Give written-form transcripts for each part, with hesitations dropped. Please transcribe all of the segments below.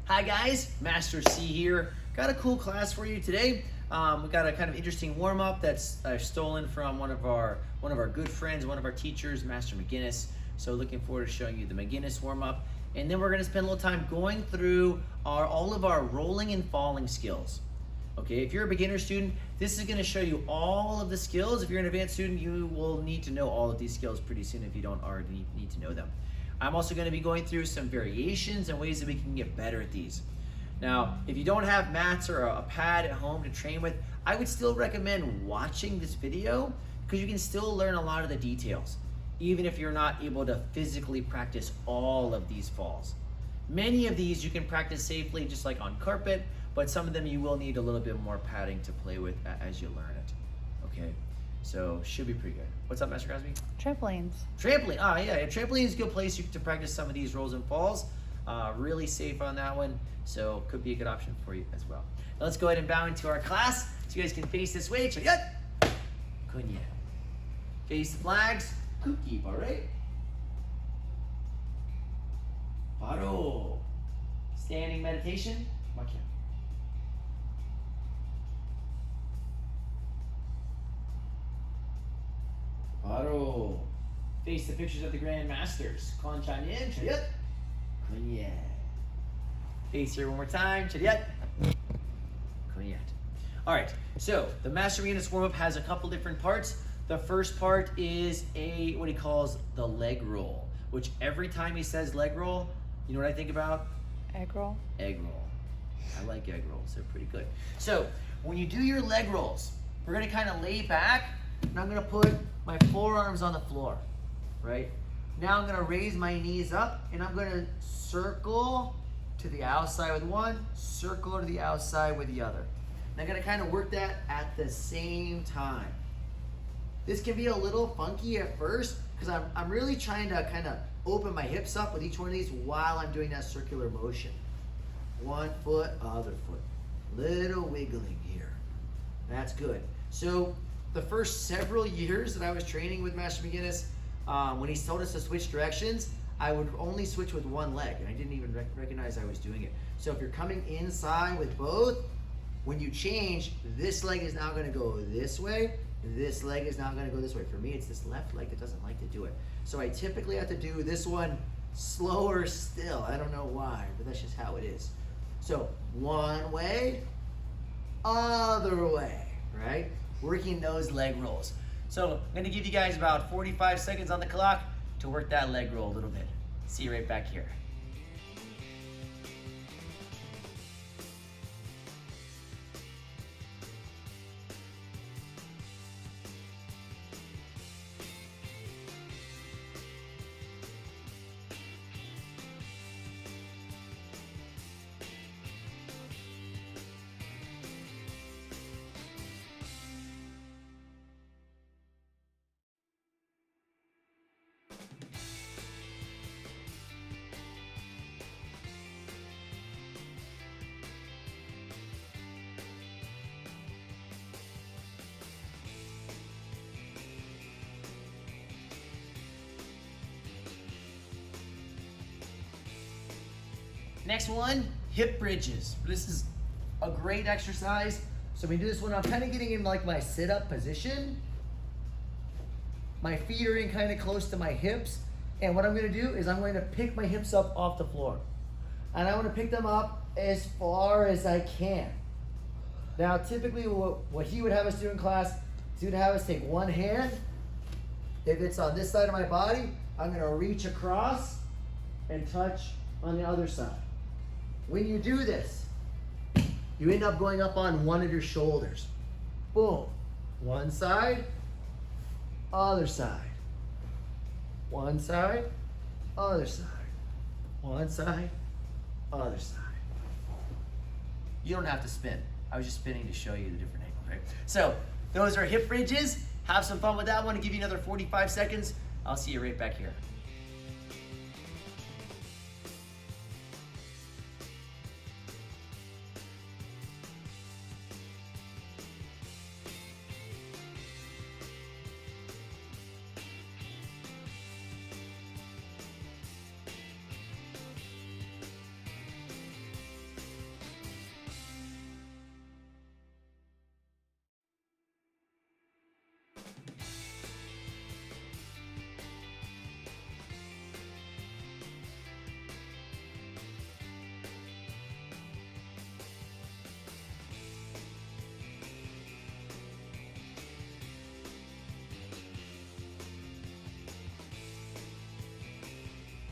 Hi guys, Master C here. Got a cool class for you today. We got a kind of interesting warm-up that's stolen from one of our good friends, one of our teachers, Master McGinnis. So looking forward to showing you the McGinnis warm-up. And then we're gonna spend a little time going through all of our rolling and falling skills. Okay, if you're a beginner student, this is gonna show you all of the skills. If you're an advanced student, you will need to know all of these skills pretty soon if you don't already need to know them. I'm also going to be going through some variations and ways that we can get better at these. Now, if you don't have mats or a pad at home to train with, I would still recommend watching this video because you can still learn a lot of the details, even if you're not able to physically practice all of these falls. Many of these you can practice safely just like on carpet, but some of them you will need a little bit more padding to play with as you learn it. Okay, so should be pretty good. What's up, Master Crosby? Trampolines. Trampoline, yeah, trampoline is a good place to practice some of these rolls and falls. Really safe on that one, so could be a good option for you as well. Now let's go ahead and bow into our class so you guys can face this way. Chariot, kunya. Face the flags, kukip, all right? Paro. Standing meditation, makya. Paro. Face the pictures of the Grand Masters. Kon Chanyen, Chariot, kunya. Face here one more time, Chariot, kunya. All right, so the Master McGinnis warm-up has a couple different parts. The first part is what he calls the leg roll, which every time he says leg roll, you know what I think about? Egg roll. Egg roll. I like egg rolls, they're pretty good. So when you do your leg rolls, we're gonna kind of lay back, and I'm gonna put my forearms on the floor, right? Now I'm gonna raise my knees up, and I'm gonna circle to the outside with one, circle to the outside with the other. And I'm gonna kind of work that at the same time. This can be a little funky at first, because I'm really trying to kind of open my hips up with each one of these while I'm doing that circular motion. One foot, other foot. Little wiggling here. That's good. So the first several years that I was training with Master McGinnis, when he told us to switch directions, I would only switch with one leg, and I didn't even recognize I was doing it. So if you're coming inside with both, when you change, this leg is now going to go this way, this leg is now going to go this way. For me, it's this left leg that doesn't like to do it. So I typically have to do this one slower still. I don't know why, but that's just how it is. So one way, other way, right? Working those leg rolls. So I'm going to give you guys about 45 seconds on the clock to work that leg roll a little bit. See you right back here. Next one, hip bridges. This is a great exercise. So we do this when I'm kind of getting in like my sit-up position. My feet are in kind of close to my hips. And what I'm gonna do is I'm going to pick my hips up off the floor. And I wanna pick them up as far as I can. Now, typically what he would have us do in class is he would have us take one hand. If it's on this side of my body, I'm gonna reach across and touch on the other side. When you do this, you end up going up on one of your shoulders. Boom. One side, other side. One side, other side. One side, other side. You don't have to spin. I was just spinning to show you the different angles, right? So those are hip bridges. Have some fun with that one. I'll give you another 45 seconds. I'll see you right back here.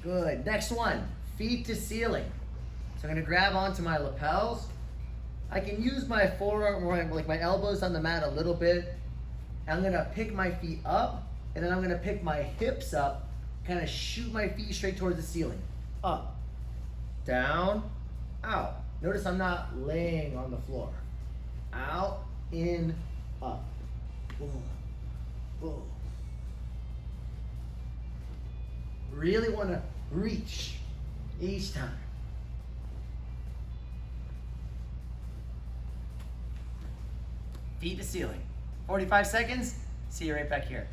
Good. Next one, feet to ceiling. So I'm gonna grab onto my lapels. I can use my forearm, or like my elbows on the mat a little bit. I'm gonna pick my feet up, and then I'm gonna pick my hips up, kind of shoot my feet straight towards the ceiling. Up, down, out. Notice I'm not laying on the floor. Out, in, up. Boom, boom. Really wanna reach each time. Feet to ceiling. 45 seconds. See you right back here.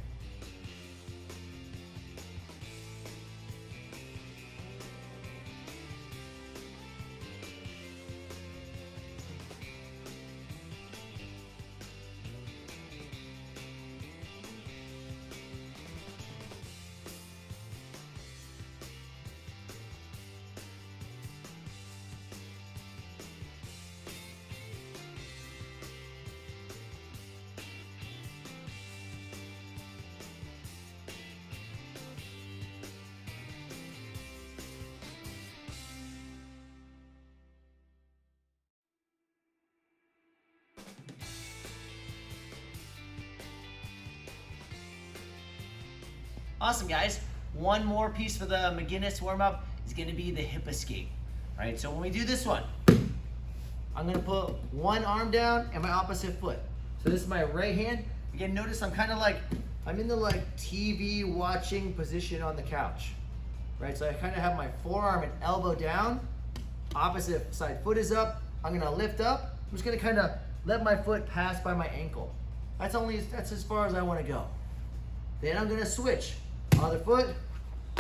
Awesome, guys. One more piece for the McGinnis warm-up is gonna be the hip escape. All right, so when we do this one, I'm gonna put one arm down and my opposite foot. So this is my right hand. Again, notice I'm kind of like, I'm in the like TV watching position on the couch, right? So I kind of have my forearm and elbow down, opposite side foot is up. I'm gonna lift up. I'm just gonna kind of let my foot pass by my ankle. That's as far as I wanna go. Then I'm gonna switch. Other foot,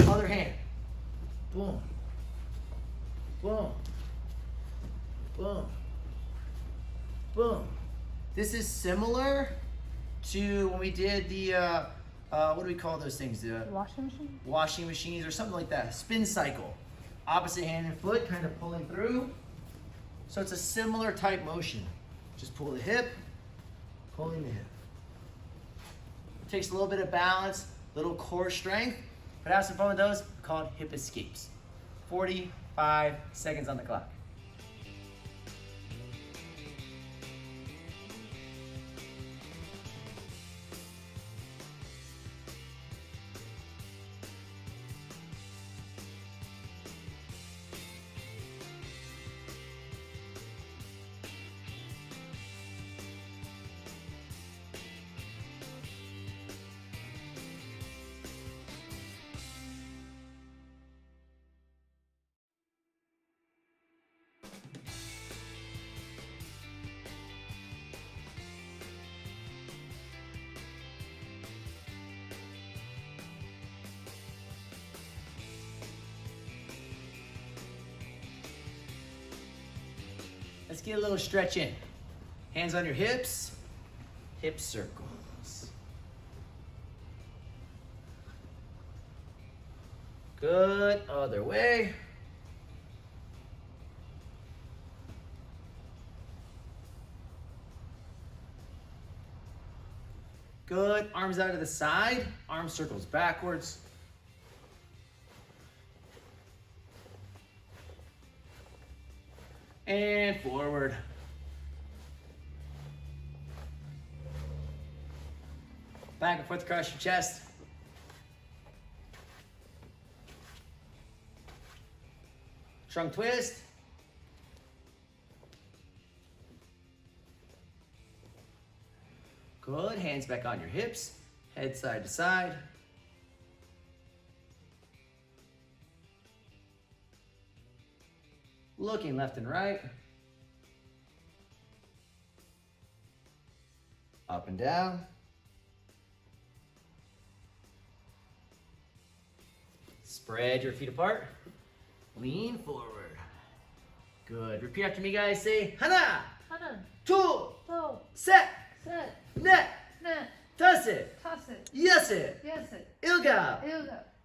other hand. Boom. Boom. Boom. Boom. This is similar to when we did the, what do we call those things? The washing machine? Washing machines or something like that. Spin cycle. Opposite hand and foot kind of pulling through. So it's a similar type motion. Just pull the hip, pulling the hip. Takes a little bit of balance, little core strength, but have some fun with those, called hip escapes. 45 seconds on the clock. Let's get a little stretch in. Hands on your hips, hip circles. Good, other way. Good, arms out to the side, arm circles backwards. And forward. Back and forth across your chest. Trunk twist. Good, hands back on your hips, head side to side. Looking left and right. Up and down. Spread your feet apart. Lean forward. Good. Repeat after me, guys. Say, 하나, 하나, 둘, 둘, 셋, 셋, 넷, 넷, 다섯, 다섯, 여섯, 여섯, 일곱,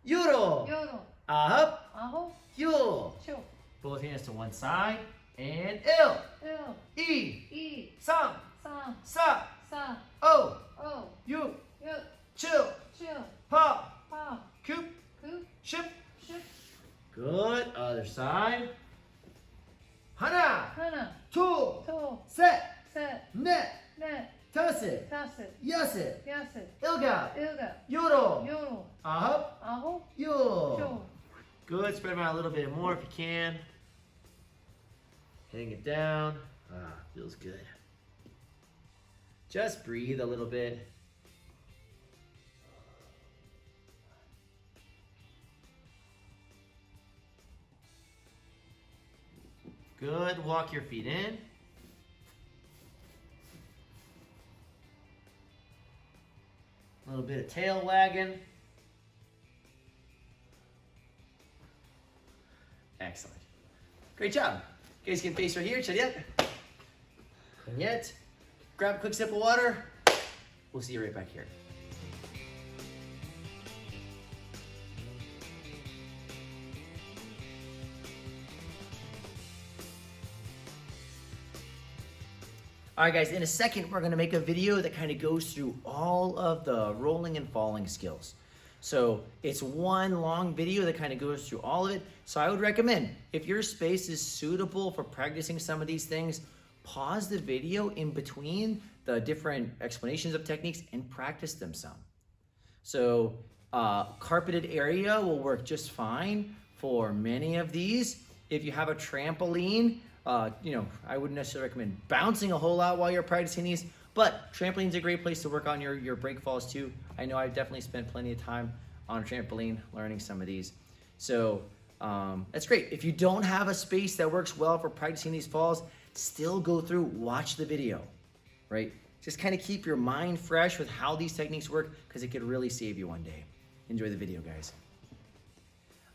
일곱, 여덟, 여덟, 아홉, 아홉, 열. 열, Both hands to one side. And 일, 일, 이, 이, 삼, 삼, 사, 사, 오, 오, 육, 육, 칠, 칠, 팔, 팔, 구, 구, 십, 십, Good. Other side. 하나, 하나, 둘, 둘, 셋, 셋, 넷, 넷, 다섯, 다섯, 여섯, 여섯, 일곱, 일곱, 여덟, 여덟, 아홉, 아홉, 열. 열. Good. Spread them out a little bit more if you can. Hitting it down. Feels good. Just breathe a little bit. Good. Walk your feet in. A little bit of tail wagging. Excellent. Great job. You guys can face right here. Chariot. And yet, grab a quick sip of water. We'll see you right back here. All right, guys, in a second, we're gonna make a video that kind of goes through all of the rolling and falling skills. So it's one long video that kind of goes through all of it. So I would recommend, if your space is suitable for practicing some of these things, pause the video in between the different explanations of techniques and practice them some. So carpeted area will work just fine for many of these. If you have a trampoline, I wouldn't necessarily recommend bouncing a whole lot while you're practicing these, but trampoline's a great place to work on your break falls too. I know I've definitely spent plenty of time on a trampoline learning some of these. So that's great. If you don't have a space that works well for practicing these falls, still go through, watch the video, right? Just kind of keep your mind fresh with how these techniques work because it could really save you one day. Enjoy the video, guys.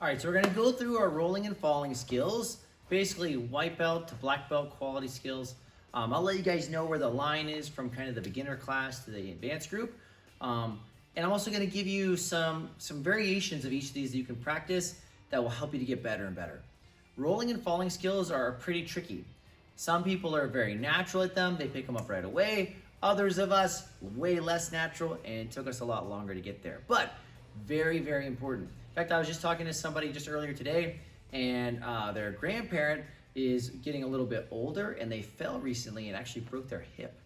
All right, so we're gonna go through our rolling and falling skills, basically white belt to black belt quality skills. I'll let you guys know where the line is from kind of the beginner class to the advanced group. And I'm also gonna give you some variations of each of these that you can practice that will help you to get better and better. Rolling and falling skills are pretty tricky. Some people are very natural at them, they pick them up right away. Others of us, way less natural, and it took us a lot longer to get there. But very, very important. In fact, I was just talking to somebody just earlier today, and their grandparent is getting a little bit older, and they fell recently and actually broke their hip.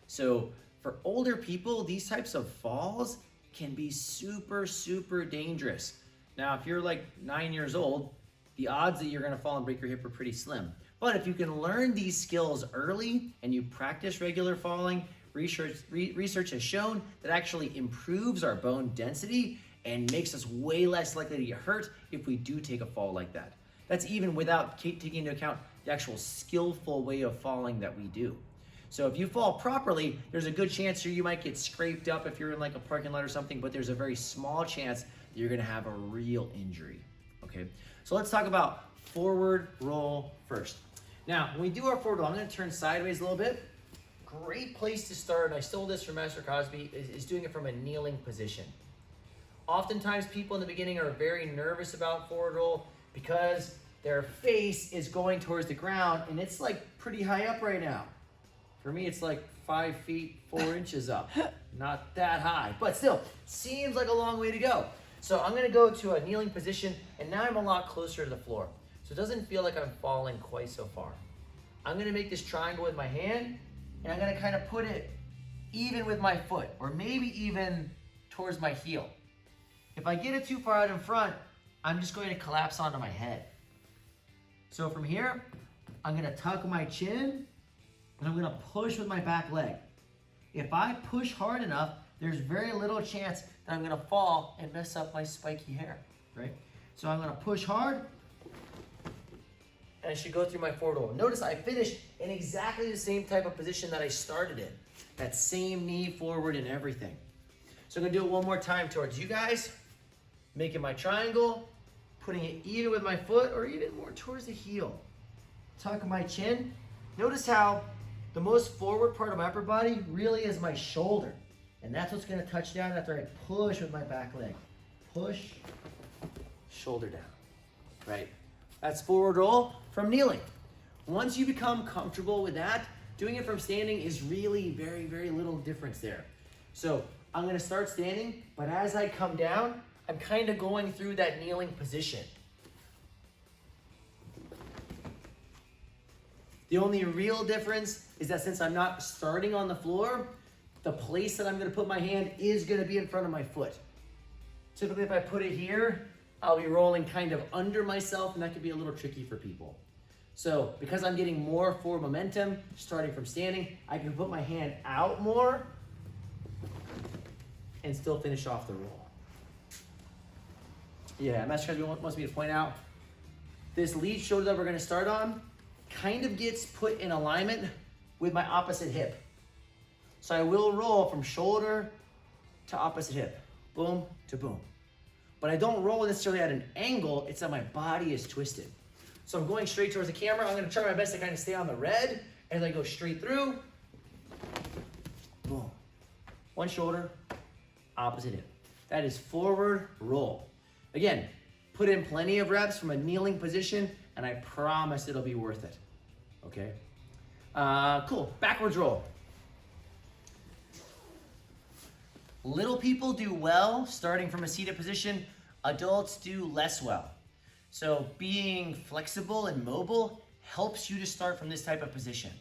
So for older people, these types of falls can be super, super dangerous. Now, if you're like 9 years old, the odds that you're gonna fall and break your hip are pretty slim. But if you can learn these skills early and you practice regular falling, research has shown that actually improves our bone density and makes us way less likely to get hurt if we do take a fall like that. That's even without taking into account the actual skillful way of falling that we do. So if you fall properly, there's a good chance you might get scraped up if you're in like a parking lot or something, but there's a very small chance that you're gonna have a real injury, okay? So let's talk about forward roll first. Now, when we do our forward roll, I'm gonna turn sideways a little bit. Great place to start, and I stole this from Master Cosby, is doing it from a kneeling position. Oftentimes people in the beginning are very nervous about forward roll because their face is going towards the ground and it's like pretty high up right now. For me, it's like 5 feet, 4 inches up. Not that high, but still, seems like a long way to go. So I'm gonna go to a kneeling position, and now I'm a lot closer to the floor. So it doesn't feel like I'm falling quite so far. I'm gonna make this triangle with my hand, and I'm gonna kind of put it even with my foot, or maybe even towards my heel. If I get it too far out in front, I'm just going to collapse onto my head. So from here, I'm gonna tuck my chin, and I'm gonna push with my back leg. If I push hard enough, there's very little chance that I'm gonna fall and mess up my spiky hair, right? So I'm gonna push hard, and I should go through my forward roll. Notice I finished in exactly the same type of position that I started in. That same knee forward and everything. So I'm gonna do it one more time towards you guys, making my triangle, putting it either with my foot or even more towards the heel. Tuck my chin. Notice how the most forward part of my upper body really is my shoulder. And that's what's gonna touch down after I push with my back leg. Push, shoulder down, right? That's forward roll from kneeling. Once you become comfortable with that, doing it from standing is really very, very little difference there. So I'm gonna start standing, but as I come down, I'm kind of going through that kneeling position. The only real difference is that since I'm not starting on the floor, the place that I'm gonna put my hand is gonna be in front of my foot. Typically, if I put it here, I'll be rolling kind of under myself, and that could be a little tricky for people. So because I'm getting more forward momentum, starting from standing, I can put my hand out more and still finish off the roll. Yeah, Master Cosby wants me to point out, this lead shoulder that we're gonna start on kind of gets put in alignment with my opposite hip. So I will roll from shoulder to opposite hip, boom to boom. But I don't roll necessarily at an angle, it's that my body is twisted. So I'm going straight towards the camera. I'm gonna try my best to kind of stay on the red as I go straight through. Boom. One shoulder, opposite hip. That is forward roll. Again, put in plenty of reps from a kneeling position, and I promise it'll be worth it. Okay? Cool. Backwards roll. Little people do well starting from a seated position. Adults do less well. So being flexible and mobile helps you to start from this type of position.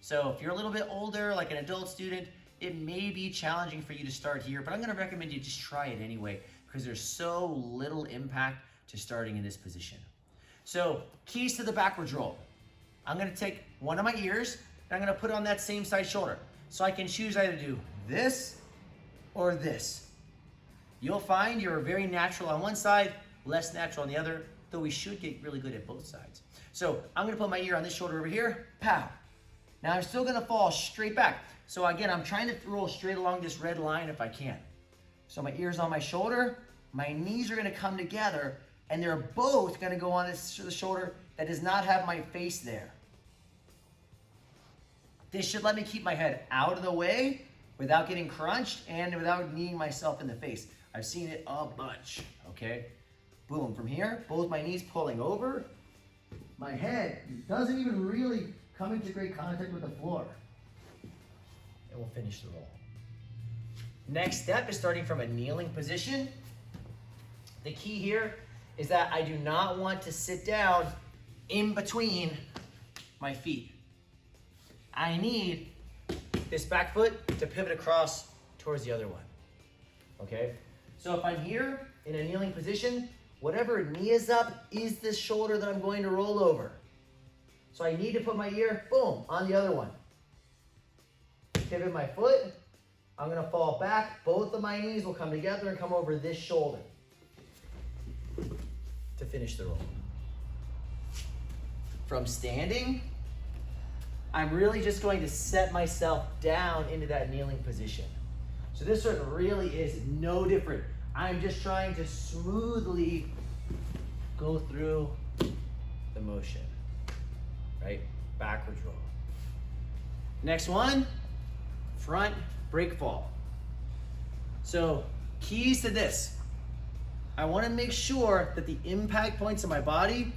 So if you're a little bit older, like an adult student, it may be challenging for you to start here, but I'm gonna recommend you just try it anyway because there's so little impact to starting in this position. So keys to the backwards roll. I'm gonna take one of my ears and I'm gonna put it on that same side shoulder. So I can choose either to do this or this. You'll find you're very natural on one side, less natural on the other, though we should get really good at both sides. So I'm gonna put my ear on this shoulder over here, pow. Now I'm still gonna fall straight back. So again, I'm trying to roll straight along this red line if I can. So my ear's on my shoulder, my knees are gonna come together, and they're both gonna go on the shoulder that does not have my face there. This should let me keep my head out of the way without getting crunched and without kneeing myself in the face. I've seen it a bunch, okay? Boom, from here, both my knees pulling over. My head doesn't even really come into great contact with the floor. And we'll finish the roll. Next step is starting from a kneeling position. The key here is that I do not want to sit down in between my feet. I need this back foot to pivot across towards the other one, okay? So if I'm here in a kneeling position, whatever knee is up is this shoulder that I'm going to roll over. So I need to put my ear, boom, on the other one. Pivot my foot, I'm gonna fall back, both of my knees will come together and come over this shoulder to finish the roll. From standing, I'm really just going to set myself down into that kneeling position. So this one really is no different. I'm just trying to smoothly go through the motion, right? Backwards roll. Next one, front break fall. So keys to this. I want to make sure that the impact points of my body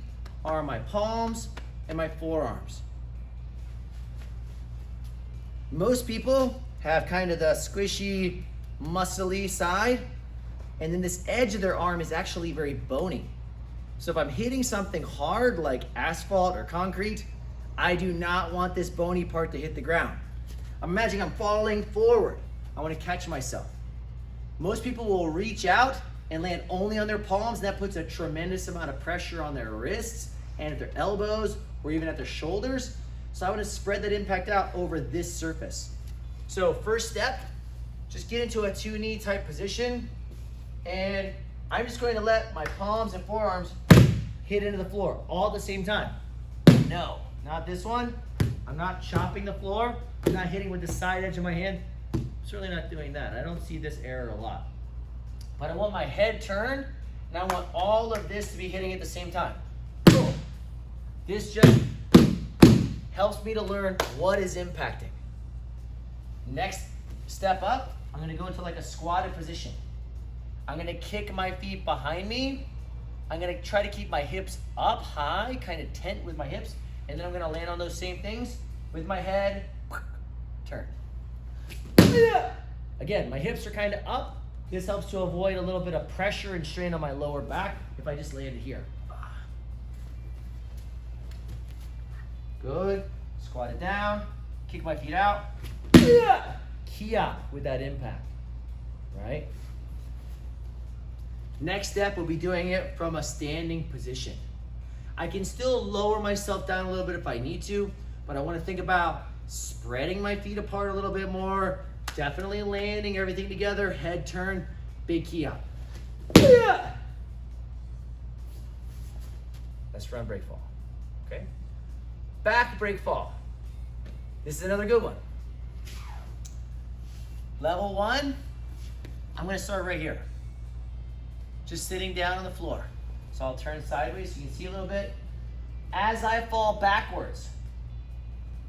are my palms and my forearms. Most people have kind of the squishy, muscly side, and then this edge of their arm is actually very bony. So if I'm hitting something hard like asphalt or concrete, I do not want this bony part to hit the ground. I'm imagining I'm falling forward. I want to catch myself. Most people will reach out and land only on their palms, and that puts a tremendous amount of pressure on their wrists and at their elbows or even at their shoulders. So I want to spread that impact out over this surface. So first step, just get into a two-knee type position, and I'm just going to let my palms and forearms hit into the floor all at the same time. No, not this one. I'm not chopping the floor. I'm not hitting with the side edge of my hand. I'm certainly not doing that. I don't see this error a lot. But I want my head turned, and I want all of this to be hitting at the same time. Cool. This just helps me to learn what is impacting. Next step up, I'm gonna go into like a squatted position. I'm gonna kick my feet behind me. I'm gonna try to keep my hips up high, kind of tent with my hips, and then I'm gonna land on those same things with my head, turn. Again, my hips are kind of up. This helps to avoid a little bit of pressure and strain on my lower back if I just landed here. Good. Squat it down. Kick my feet out. Key up with that impact, right? Next step, we'll be doing it from a standing position. I can still lower myself down a little bit if I need to, but I want to think about spreading my feet apart a little bit more, definitely landing everything together, head turn, big key up. That's front break fall, okay? Back break fall. This is another good one. Level 1, I'm gonna start right here. Just sitting down on the floor. So I'll turn sideways so you can see a little bit. As I fall backwards,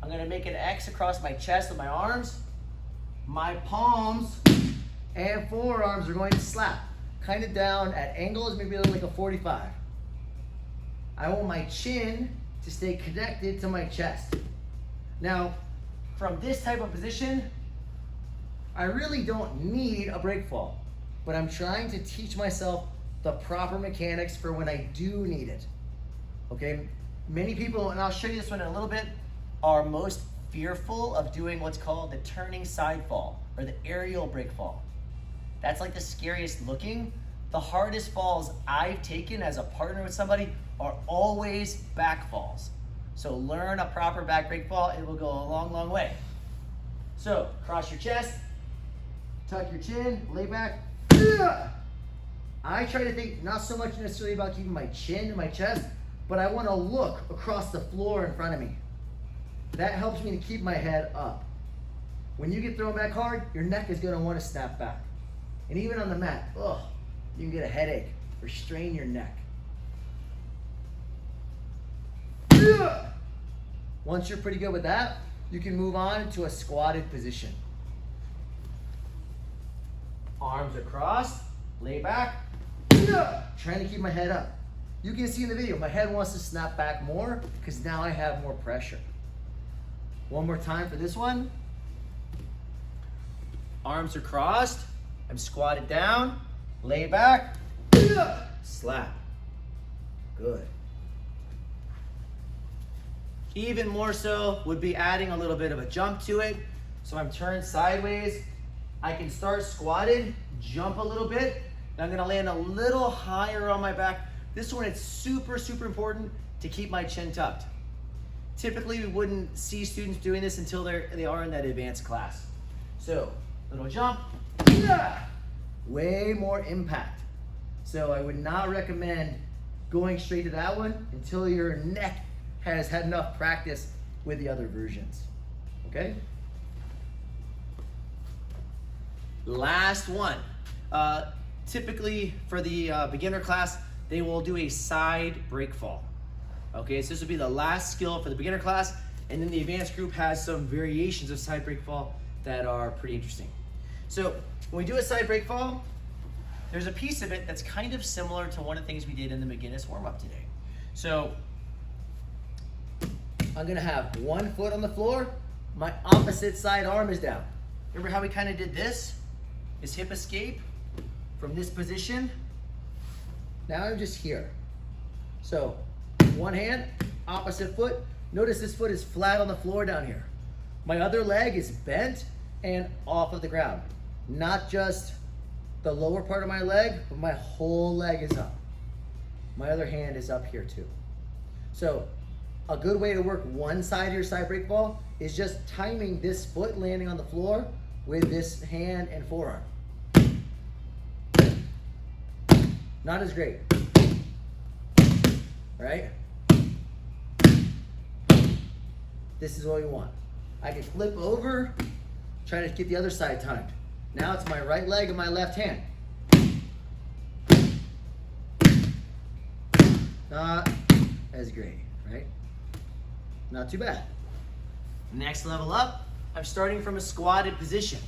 I'm gonna make an X across my chest with my arms. My palms and forearms are going to slap, kind of down at angles, maybe like a 45. I want my chin to stay connected to my chest. Now, from this type of position, I really don't need a break fall, but I'm trying to teach myself the proper mechanics for when I do need it, okay? Many people, and I'll show you this one in a little bit, are most fearful of doing what's called the turning side fall or the aerial break fall. That's like the scariest looking. The hardest falls I've taken as a partner with somebody are always back falls. So learn a proper back break fall, it will go a long, long way. So cross your chest, tuck your chin, lay back. I try to think not so much necessarily about keeping my chin in my chest, but I want to look across the floor in front of me. That helps me to keep my head up. When you get thrown back hard, your neck is going to want to snap back. And even on the mat, you can get a headache or strain your neck. Once you're pretty good with that, you can move on to a squatted position. Arms are crossed, lay back, trying to keep my head up. You can see in the video, my head wants to snap back more because now I have more pressure. One more time for this one. Arms are crossed, I'm squatted down, lay back, slap. Good. Even more so would be adding a little bit of a jump to it. So I'm turned sideways. I can start squatted, jump a little bit. Then I'm gonna land a little higher on my back. This one, it's super, super important to keep my chin tucked. Typically, we wouldn't see students doing this until they are in that advanced class. So, little jump, way more impact. So I would not recommend going straight to that one until your neck has had enough practice with the other versions, okay? Last one. Typically for the beginner class, they will do a side break fall. Okay, so this will be the last skill for the beginner class, and then the advanced group has some variations of side break fall that are pretty interesting. So when we do a side break fall, there's a piece of it that's kind of similar to one of the things we did in the McGinnis warm-up today. So I'm gonna have one foot on the floor, my opposite side arm is down. Remember how we kind of did this? This hip escape from this position. Now I'm just here. So one hand, opposite foot. Notice this foot is flat on the floor down here. My other leg is bent and off of the ground. Not just the lower part of my leg, but my whole leg is up. My other hand is up here too. So a good way to work one side of your side break fall is just timing this foot landing on the floor with this hand and forearm. Not as great, right? This is what we want. I can flip over, try to get the other side timed. Now it's my right leg and my left hand. Not as great, right? Not too bad. Next level up, I'm starting from a squatted position.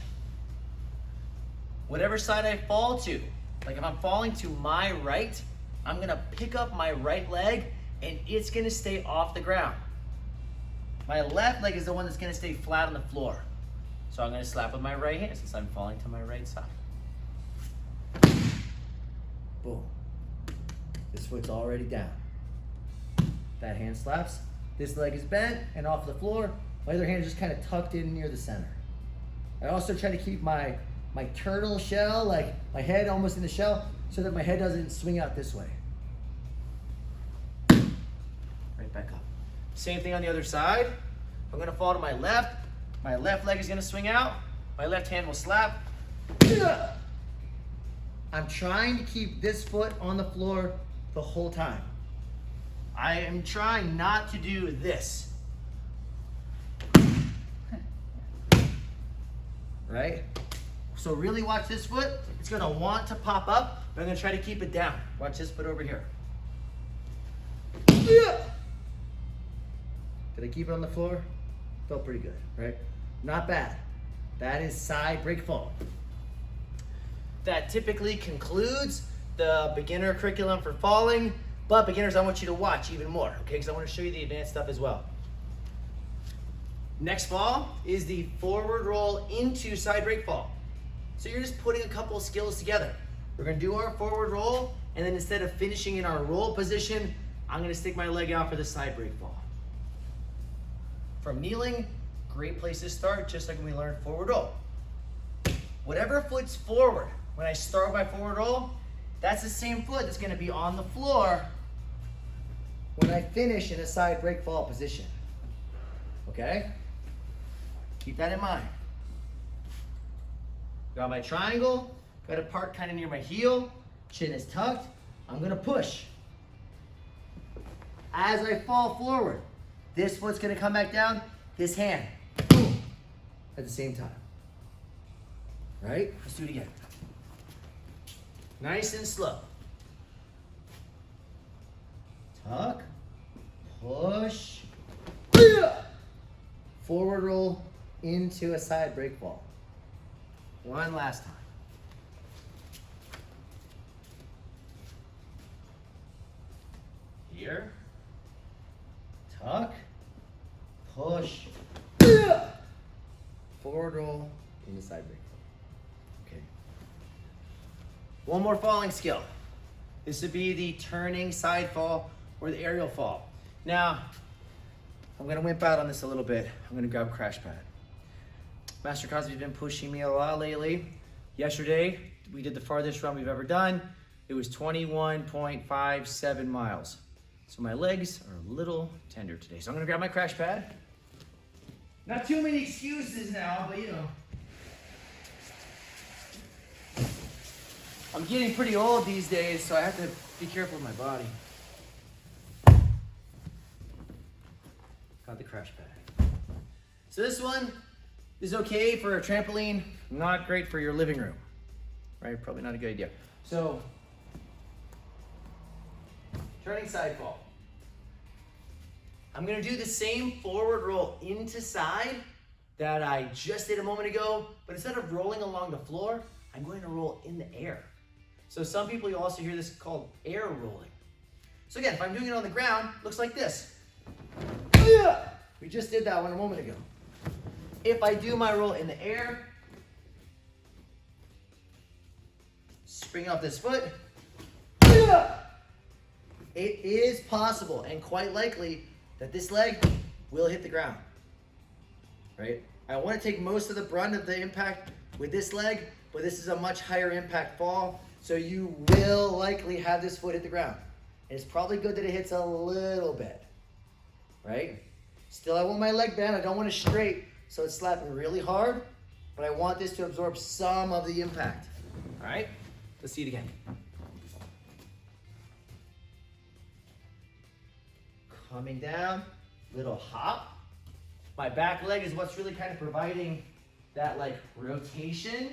Whatever side I fall to, like if I'm falling to my right, I'm gonna pick up my right leg and it's gonna stay off the ground. My left leg is the one that's gonna stay flat on the floor. So I'm gonna slap with my right hand since I'm falling to my right side. Boom. This foot's already down. That hand slaps, This leg is bent and off the floor. My other hand is just kind of tucked in near the center. I also try to keep my turtle shell, like my head almost in the shell, so that my head doesn't swing out this way. Right back up. Same thing on the other side. I'm gonna fall to my left leg is gonna swing out, my left hand will slap. I'm trying to keep this foot on the floor the whole time. I am trying not to do this. Right? So really watch this foot. It's gonna want to pop up, but I'm gonna try to keep it down. Watch this foot over here. Did I keep it on the floor? Felt pretty good, right? Not bad. That is side break fall. That typically concludes the beginner curriculum for falling, but beginners, I want you to watch even more, okay? Because I want to show you the advanced stuff as well. Next fall is the forward roll into side break fall. So you're just putting a couple of skills together. We're gonna do our forward roll, and then instead of finishing in our roll position, I'm gonna stick my leg out for the side break fall. From kneeling, great place to start, just like when we learned forward roll. Whatever foot's forward, when I start my forward roll, that's the same foot that's gonna be on the floor when I finish in a side break fall position. Okay? Keep that in mind. Got my triangle, got it parked kind of near my heel, chin is tucked. I'm gonna push. As I fall forward, this foot's gonna come back down, this hand, boom, at the same time. Right? Let's do it again. Nice and slow. Tuck, push, forward roll into a side break fall. One last time. Here, tuck, push, forward roll into side break fall. Okay. One more falling skill. This would be the turning side fall or the aerial fall. Now, I'm gonna wimp out on this a little bit. I'm gonna grab a crash pad. Master Cosby's been pushing me a lot lately. Yesterday, we did the farthest run we've ever done. It was 21.57 miles. So my legs are a little tender today. So I'm gonna grab my crash pad. Not too many excuses now, but you know. I'm getting pretty old these days, so I have to be careful with my body. Got the crash pad. So this one is okay for a trampoline, not great for your living room, right? Probably not a good idea. So, turning side fall. I'm gonna do the same forward roll into side that I just did a moment ago, but instead of rolling along the floor, I'm going to roll in the air. So some people, you also hear this called air rolling. So again, if I'm doing it on the ground, it looks like this. We just did that one a moment ago. If I do my roll in the air, spring off this foot, it is possible and quite likely that this leg will hit the ground, right? I want to take most of the brunt of the impact with this leg, but this is a much higher impact fall, so you will likely have this foot hit the ground. And it's probably good that it hits a little bit, right? Still, I want my leg bent. I don't want it straight, so it's slapping really hard, but I want this to absorb some of the impact. All right, let's see it again. Coming down, little hop. My back leg is what's really kind of providing that like rotation,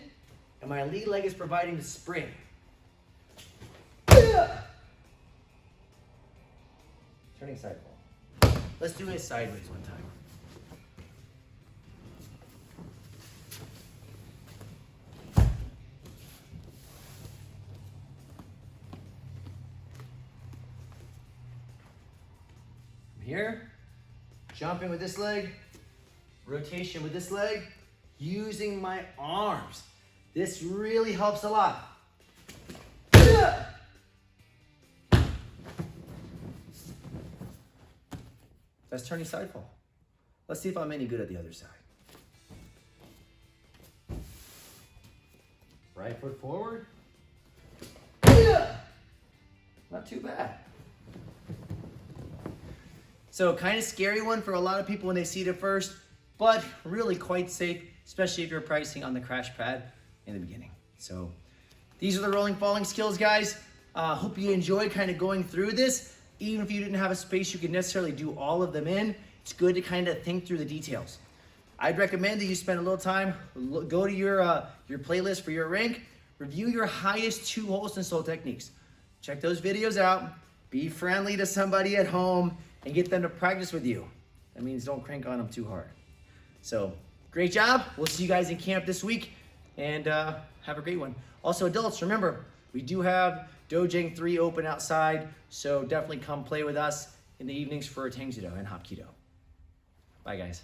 and my lead leg is providing the spring. Turning side fall. Let's do it sideways one time. Here, jumping with this leg, rotation with this leg, using my arms. This really helps a lot. That's turning side fall. Let's see if I'm any good at the other side. Right foot forward. Yeah. Not too bad. So kind of scary one for a lot of people when they see it at first, but really quite safe, especially if you're practicing on the crash pad in the beginning. So these are the rolling falling skills, guys. Hope you enjoyed kind of going through this. Even if you didn't have a space you could necessarily do all of them in, it's good to kind of think through the details. I'd recommend that you spend a little time, go to your playlist for your rink, review your highest 2 holst and sole techniques. Check those videos out, be friendly to somebody at home, and get them to practice with you. That means don't crank on them too hard. So, great job. We'll see you guys in camp this week, and have a great one. Also, adults, remember, we do have Dojang 3 open outside, so definitely come play with us in the evenings for Tangsudo and Hapkido. Bye, guys.